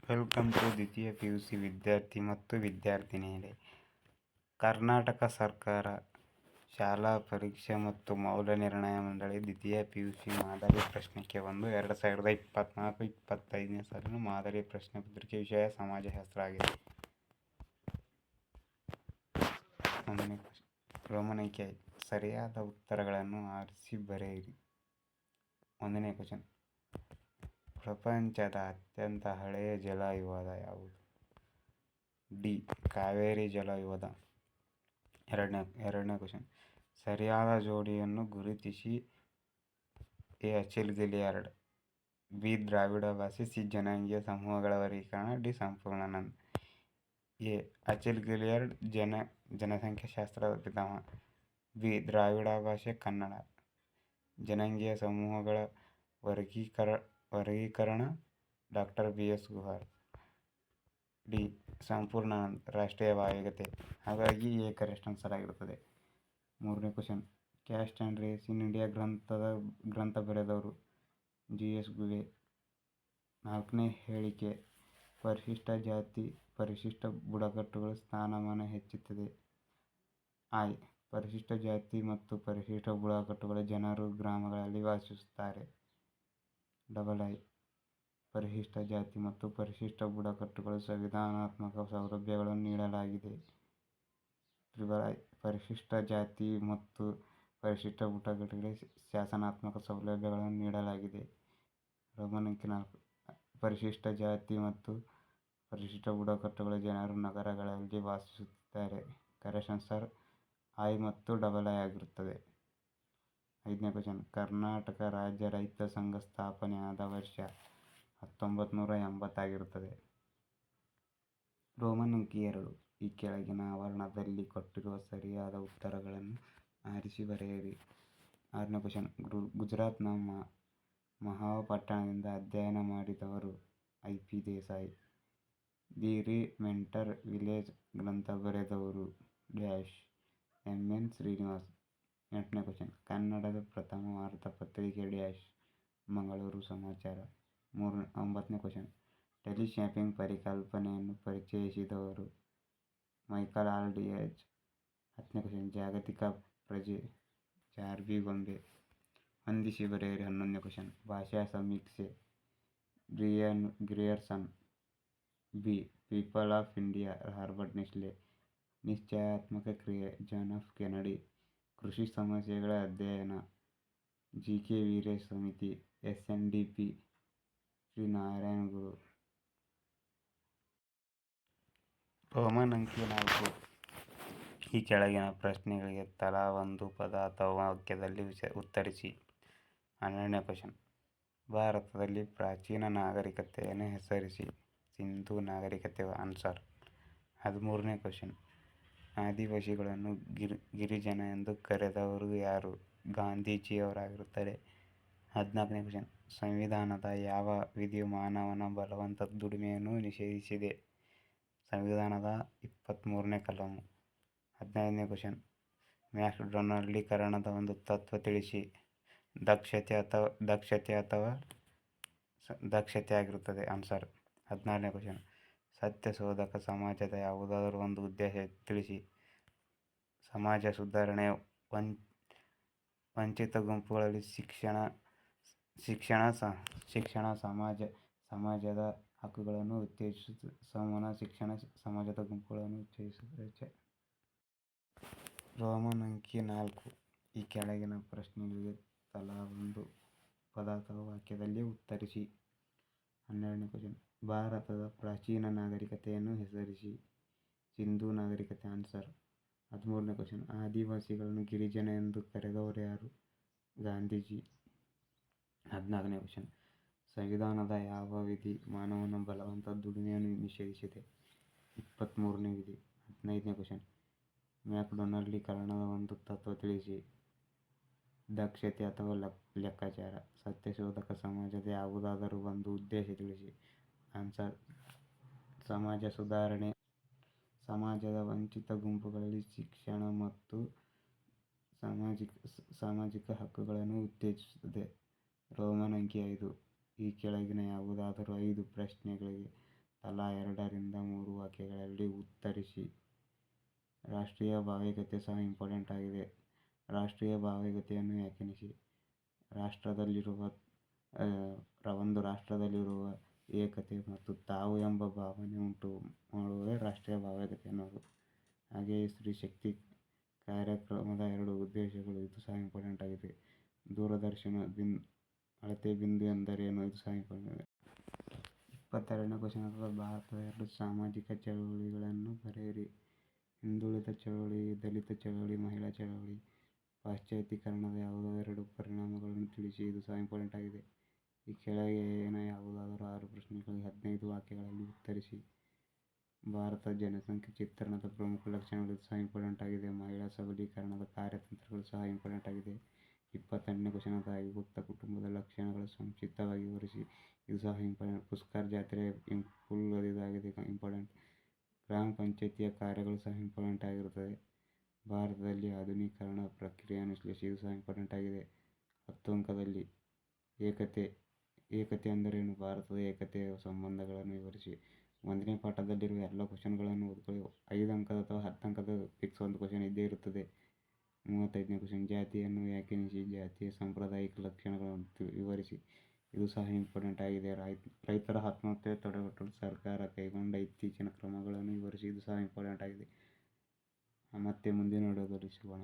Welcome to ದ್ವಿತೀಯ PUC ವಿದ್ಯಾರ್ಥಿ ಮತ್ತು ವಿದ್ಯಾರ್ಥಿನಿಯರೇ. ಕರ್ನಾಟಕ ಸರ್ಕಾರ ಶಾಲಾ ಪರೀಕ್ಷೆ ಮತ್ತು ಮೌಲ್ಯ ನಿರ್ಣಯ ಮಂಡಳಿ ದ್ವಿತೀಯ ಪಿಯುಸಿ ಮಾದರಿ ಪ್ರಶ್ನೆ ಒಂದು 2024-25ನೇ ಸಾಲಿನ ಮಾದರಿ ಪ್ರಶ್ನೆ ಪತ್ರಿಕೆ ವಿಷಯ ಸಮಾಜಶಾಸ್ತ್ರ ಆಗಿದೆ. ರೋಮನ್ ಅಂಕಿ 5 ಸರಿಯಾದ ಉತ್ತರಗಳನ್ನು ಆರಿಸಿ ಬರೆಯಿರಿ. 1ನೇ ಕ್ವಶನ್. ಪ್ರಪಂಚದ ಅತ್ಯಂತ ಹಳೆಯ ಜಲವಿವಾದ ಯಾವುದು? ಡಿ. ಕಾವೇರಿ ಜಲವಿವಾದ. ಎರಡನೇ ಕ್ವಶನ್. ಸರಿಯಾದ ಜೋಡಿಯನ್ನು ಗುರುತಿಸಿ. ಎ. ಅಚಿಲ್ ಗಿಲಿಯಾರ್ಡ್. ಬಿ. ದ್ರಾವಿಡ ಭಾಷೆ. ಸಿ. ಜನಾಂಗೀಯ ಸಮೂಹಗಳ ವರ್ಗೀಕರಣ. ಡಿ. ಸಂಪೂರ್ಣಾನಂದ್. ಎ. ಅಚಿಲ್ ಗಿಲಿಯಾರ್ಡ್ ಜನಸಂಖ್ಯಾಶಾಸ್ತ್ರದ ಪಿತಾಮಹ. ಬಿ. ದ್ರಾವಿಡ ಭಾಷೆ ಕನ್ನಡ. ಜನಾಂಗೀಯ ಸಮೂಹಗಳ ವರ್ಗೀಕರಣ ಡಾ. B. S. Guha. D. Sampurnanand ರಾಷ್ಟ್ರೀಯ ಭಾವೈಕ್ಯತೆ. ಹಾಗಾಗಿ ಎ ಕರೆಕ್ಟ್ ಆನ್ಸರ್ ಆಗಿರುತ್ತದೆ. 3ನೇ question. Caste and race in India ಗ್ರಂಥ ಬರೆದವರು ಜಿ. ಎಸ್. ಗುಲೆ. 4ನೇ ಹೇಳಿಕೆ. ಪರಿಶಿಷ್ಟ ಜಾತಿ ಪರಿಶಿಷ್ಟ ಬುಡಕಟ್ಟುಗಳ ಸ್ಥಾನಮಾನ ಹೆಚ್ಚುತ್ತದೆ. ಐ. ಪರಿಶಿಷ್ಟ ಜಾತಿ ಮತ್ತು ಪರಿಶಿಷ್ಟ ಬುಡಕಟ್ಟುಗಳ ಜನರು ಗ್ರಾಮಗಳಲ್ಲಿ ವಾಸಿಸುತ್ತಾರೆ. ಐ. ಪರಿಶಿಷ್ಟ ಜಾತಿ ಮತ್ತು ಪರಿಶಿಷ್ಟ ಬುಡಕಟ್ಟುಗಳು ಸಂವಿಧಾನಾತ್ಮಕ ಸೌಲಭ್ಯಗಳನ್ನು ನೀಡಲಾಗಿದೆ. ಐ. ಪರಿಶಿಷ್ಟ ಜಾತಿ ಮತ್ತು ಪರಿಶಿಷ್ಟ ಬುಡಕಟ್ಟುಗಳಿಗೆ ಶಾಸನಾತ್ಮಕ ಸೌಲಭ್ಯಗಳನ್ನು ನೀಡಲಾಗಿದೆ. ರೋಮನ್ ಅಂಕಿ 4 ಪರಿಶಿಷ್ಟ ಜಾತಿ ಮತ್ತು ಪರಿಶಿಷ್ಟ ಬುಡಕಟ್ಟುಗಳ ಜನರು ನಗರಗಳಲ್ಲಿ ವಾಸಿಸುತ್ತಿದ್ದಾರೆ. ಕರೆಕ್ಟ್ ಆನ್ಸರ್ ಐ ಮತ್ತು ಐ ಆಗಿರುತ್ತದೆ. 5ನೇ ಕ್ವಶನ್. ಕರ್ನಾಟಕ ರಾಜ್ಯ ರೈತ ಸಂಘ ಸ್ಥಾಪನೆ ಆದ ವರ್ಷ 1980 ಆಗಿರುತ್ತದೆ. ರೋಮನ್ ಅಂಕಿ 2 ಈ ಕೆಳಗಿನ ಆವರಣದಲ್ಲಿ ಕೊಟ್ಟಿರುವ ಸರಿಯಾದ ಉತ್ತರಗಳನ್ನು ಆರಿಸಿ ಬರೆಯಿರಿ. 6ನೇ ಕ್ವಶನ್. ಗುಜರಾತ್ನ ಮಹಾವ ಪಟ್ಟಣದಿಂದ ಅಧ್ಯಯನ ಮಾಡಿದವರು I. P. Desai. The remembered village ಗ್ರಂಥ ಬರೆದವರು ಎಂ. ಎನ್. ಶ್ರೀನಿವಾಸ್. 8ನೇ ಕ್ವಶನ್. ಕನ್ನಡದ ಪ್ರಥಮ ವಾರ್ತಾಪತ್ರಿಕೆ ಮಂಗಳೂರು ಸಮಾಚಾರ. 9ನೇ ಕ್ವಶನ್. ಟೆಲಿಮ್ಯಾಪಿಂಗ್ ಪರಿಕಲ್ಪನೆಯನ್ನು ಪರಿಚಯಿಸಿದವರು ಮೈಕಲ್ ಆಲ್ಡಿಯಜ್. 10ನೇ ಕ್ವಶನ್. ಜಾಗತಿಕ ಪ್ರಜೆ ಜಾರ್ಜಿ ಗೊಂಬೆ. ಹೊಂದಿಸಿ ಬರೆಯಿರಿ. 11ನೇ ಕ್ವಶನ್. ಭಾಷಾ ಸಮೀಕ್ಷೆ Grierson. B. People of India Robert ನೆಸ್ಲೆ. ನಿಶ್ಚಯಾತ್ಮಕ ಕ್ರಿಯೆ ಜಾನ್ ಎಫ್ ಕೆನಡಿ. ಕೃಷಿ ಸಮಸ್ಯೆಗಳ ಅಧ್ಯಯನ ಜಿ. ಕೆ. ವೀರೇಶ್ ಸಮಿತಿ. S. N. D. P. Shri Narayana Guru. Roman ಅಂಕಿ 4 ಈ ಕೆಳಗಿನ ಪ್ರಶ್ನೆಗಳಿಗೆ ತಲಾ ಒಂದು ಪದ ಅಥವಾ ವಾಕ್ಯದಲ್ಲಿ ಉತ್ತರಿಸಿ. 12ನೇ ಕ್ವಶನ್. ಭಾರತದಲ್ಲಿ ಪ್ರಾಚೀನ ನಾಗರಿಕತೆಯನ್ನು ಹೆಸರಿಸಿ. ಸಿಂಧೂ ನಾಗರಿಕತೆ ಆನ್ಸರ್. 13ನೇ ಕ್ವಶನ್. ಆದಿವಾಸಿಗಳನ್ನು ಗಿರಿಜನ ಎಂದು ಕರೆದವರು ಯಾರು? ಗಾಂಧೀಜಿಯವರಾಗಿರುತ್ತಾರೆ. 14ನೇ ಕ್ವಶನ್. ಸಂವಿಧಾನದ ಯಾವ ವಿಧಿಯು ಮಾನವನ ಬಲವಂತ ದುಡಿಮೆಯನ್ನು ನಿಷೇಧಿಸಿದೆ? ಸಂವಿಧಾನದ 23ನೇ ಕಲಮು. 15ನೇ ಕ್ವಶನ್. ಮ್ಯಾಕ್ಡೊನಾಲ್ಡೀಕರಣದ ಒಂದು ತತ್ವ ತಿಳಿಸಿ. ದಕ್ಷತೆ ಆಗಿರುತ್ತದೆ ಆನ್ಸರ್. 16ನೇ ಕ್ವಶನ್. ಸತ್ಯಶೋಧಕ ಸಮಾಜದ ಯಾವುದಾದರೂ ಒಂದು ಉದ್ದೇಶ ತಿಳಿಸಿ. ಸಮಾಜ ಸುಧಾರಣೆ. ವಂಚಿತ ಗುಂಪುಗಳಲ್ಲಿ ಶಿಕ್ಷಣ ಸಮಾಜದ ಹಕ್ಕುಗಳನ್ನು ಉತ್ತೇಜಿಸುತ್ತದೆ. ಸಮೂಹ ಶಿಕ್ಷಣ ಸಮಾಜದ ಗುಂಪುಗಳನ್ನು ಉತ್ತೇಜಿಸುತ್ತದೆ. ರೋಮನ್ ಅಂಕಿ 4 ಈ ಕೆಳಗಿನ ಪ್ರಶ್ನೆಗಳಿಗೆ ತಲಾ ಒಂದು ಪದ ಅಥವಾ ವಾಕ್ಯದಲ್ಲಿ ಉತ್ತರಿಸಿ. 12ನೇ ಕ್ವಶನ್. ಭಾರತದ ಪ್ರಾಚೀನ ನಾಗರಿಕತೆಯನ್ನು ಹೆಸರಿಸಿ. ಸಿಂಧೂ ನಾಗರಿಕತೆ ಆನ್ಸರ್. 13ನೇ ಕ್ವಶನ್. ಆದಿವಾಸಿಗಳನ್ನು ಗಿರಿಜನ ಎಂದು ಕರೆದವರು ಯಾರು? ಗಾಂಧೀಜಿ. 14ನೇ ಕ್ವಶನ್. ಸಂವಿಧಾನದ ಯಾವ ವಿಧಿ ಮಾನವನ ಬಲವಂತ ದುಡಿಮೆಯನ್ನು ನಿಷೇಧಿಸಿದೆ? 23ನೇ ವಿಧಿ. 15ನೇ ಕ್ವಶನ್. ಮ್ಯಾಕ್ಡೊನಾಲ್ಡೀಕರಣದ ಒಂದು ತತ್ವ ತಿಳಿಸಿ. ದಕ್ಷತೆ ಅಥವಾ ಲೆಕ್ಕಾಚಾರ. ಸತ್ಯಶೋಧಕ ಸಮಾಜದ ಯಾವುದಾದರೂ ಒಂದು ಉದ್ದೇಶ ತಿಳಿಸಿ. ಆನ್ಸರ್. ಸಮಾಜ ಸುಧಾರಣೆ. ಸಮಾಜದ ವಂಚಿತ ಗುಂಪುಗಳಲ್ಲಿ ಶಿಕ್ಷಣ ಮತ್ತು ಸಾಮಾಜಿಕ ಹಕ್ಕುಗಳನ್ನು ಉತ್ತೇಜಿಸುತ್ತದೆ. ರೋಮನ್ ಅಂಕಿ 5 ಈ ಕೆಳಗಿನ ಯಾವುದಾದರೂ 5 ಪ್ರಶ್ನೆಗಳಿಗೆ ತಲಾ 2-3 ವಾಕ್ಯಗಳಲ್ಲಿ ಉತ್ತರಿಸಿ. ರಾಷ್ಟ್ರೀಯ ಭಾವೈಕ್ಯತೆ ಸಹ ಇಂಪಾರ್ಟೆಂಟ್ ಆಗಿದೆ. ರಾಷ್ಟ್ರೀಯ ಭಾವೈಕ್ಯತೆಯನ್ನು ವ್ಯಾಖ್ಯಾನಿಸಿ. ಒಂದು ರಾಷ್ಟ್ರದಲ್ಲಿರುವ ಏಕತೆ ಮತ್ತು ತಾವು ಎಂಬ ಭಾವನೆ ಉಂಟು ಮಾಡುವುದೇ ರಾಷ್ಟ್ರೀಯ ಭಾವೈಕ್ಯತೆ ಎನ್ನುವುದು. ಹಾಗೆಯೇ ಸ್ತ್ರೀ ಶಕ್ತಿ ಕಾರ್ಯಕ್ರಮದ 2 ಉದ್ದೇಶಗಳು, ಇದು ಸಹ ಇಂಪಾರ್ಟೆಂಟ್ ಆಗಿದೆ. ದೂರದರ್ಶನ ಅಳತೆ ಬಿಂದು ಎಂದರೇನು, ಇದು ಸಹ ಇಂಪಾರ್ಟೆಂಟ್ ಆಗಿದೆ. 22ನೇ ಕ್ವಶ್ಚನ್ ಭಾರತದ 2 ಸಾಮಾಜಿಕ ಚಳವಳಿಗಳನ್ನು ಬರೆಯಿರಿ. ಹಿಂದುಳಿದ ಚಳವಳಿ, ದಲಿತ ಚಳವಳಿ, ಮಹಿಳಾ ಚಳವಳಿ. ಪಾಶ್ಚಾತ್ಯೀಕರಣದ ಯಾವುದಾದರೂ 2 ಪರಿಣಾಮಗಳನ್ನು ತಿಳಿಸಿ, ಇದು ಸಹ ಇಂಪಾರ್ಟೆಂಟ್ ಆಗಿದೆ. ಈ ಕೆಳಗಿನ ಯಾವುದಾದರೂ 6 ಪ್ರಶ್ನೆಗಳಿಗೆ 15 ವಾಕ್ಯಗಳಲ್ಲಿ ಉತ್ತರಿಸಿ. ಭಾರತದ ಜನಸಂಖ್ಯೆ ಚಿತ್ರಣದ ಪ್ರಮುಖ ಲಕ್ಷಣಗಳು, ಇದು ಸಹ ಇಂಪಾರ್ಟೆಂಟ್ ಆಗಿದೆ. ಮಹಿಳಾ ಸಬಲೀಕರಣದ ಕಾರ್ಯತಂತ್ರಗಳು ಸಹ ಇಂಪಾರ್ಟೆಂಟ್ ಆಗಿದೆ. 22ನೇ ಕ್ವಶ್ಚನ್ ಅವಿಭಕ್ತ ಕುಟುಂಬದ ಲಕ್ಷಣಗಳು ಸಂಕ್ಷಿಪ್ತವಾಗಿ ವಿವರಿಸಿ, ಇದು ಸಹ ಇಂಪಾರ್ಟೆಂಟ್. ಪುಷ್ಕರ ಜಾತ್ರೆ ಫುಲ್ ಇದಾಗಿದೆ, ಇಂಪಾರ್ಟೆಂಟ್. ಗ್ರಾಮ ಪಂಚಾಯಿತಿಯ ಕಾರ್ಯಗಳು ಸಹ ಇಂಪಾರ್ಟೆಂಟ್ ಆಗಿರುತ್ತದೆ. ಭಾರತದಲ್ಲಿ ಆಧುನೀಕರಣ ಪ್ರಕ್ರಿಯೆಯನ್ನು ವಿಶ್ಲೇಷಿಸಿ, ಇದು ಸಹ ಇಂಪಾರ್ಟೆಂಟ್ ಆಗಿದೆ. 10 ಅಂಕದಲ್ಲಿ ಏಕತೆ ಎಂದರೇನು, ಭಾರತದ ಏಕತೆಯ ಸಂಬಂಧಗಳನ್ನು ವಿವರಿಸಿ. 1ನೇ ಪಾಠದಲ್ಲಿರುವ ಎಲ್ಲ ಕ್ವಶ್ಚನ್ಗಳನ್ನು ಓದಿಕೊಳ್ಳಿ. 5 ಅಂಕದ ಅಥವಾ 10 ಅಂಕದ ಫಿಕ್ಸ್ ಒಂದು ಕ್ವಶ್ಚನ್ ಇದ್ದೇ ಇರುತ್ತದೆ. 35ನೇ ಕ್ವಶ್ಚನ್ ಜಾತಿಯನ್ನು ವ್ಯಾಖ್ಯಾನಿಸಿ. ಜಾತಿಯ ಸಾಂಪ್ರದಾಯಿಕ ಲಕ್ಷಣಗಳನ್ನು ವಿವರಿಸಿ, ಇದು ಸಹ ಇಂಪಾರ್ಟೆಂಟ್ ಆಗಿದೆ. ರೈತರ ಆತ್ಮಹತ್ಯೆ ತಡೆಗಟ್ಟಲು ಸರ್ಕಾರ ಕೈಗೊಂಡ ಇತ್ತೀಚಿನ ಕ್ರಮಗಳನ್ನು ವಿವರಿಸಿ, ಇದು ಸಹ ಇಂಪಾರ್ಟೆಂಟ್ ಆಗಿದೆ. ಮತ್ತೆ ಮುಂದಿನ ವಿಡಿಯೋದಲ್ಲಿ ಸಿಗೋಣ.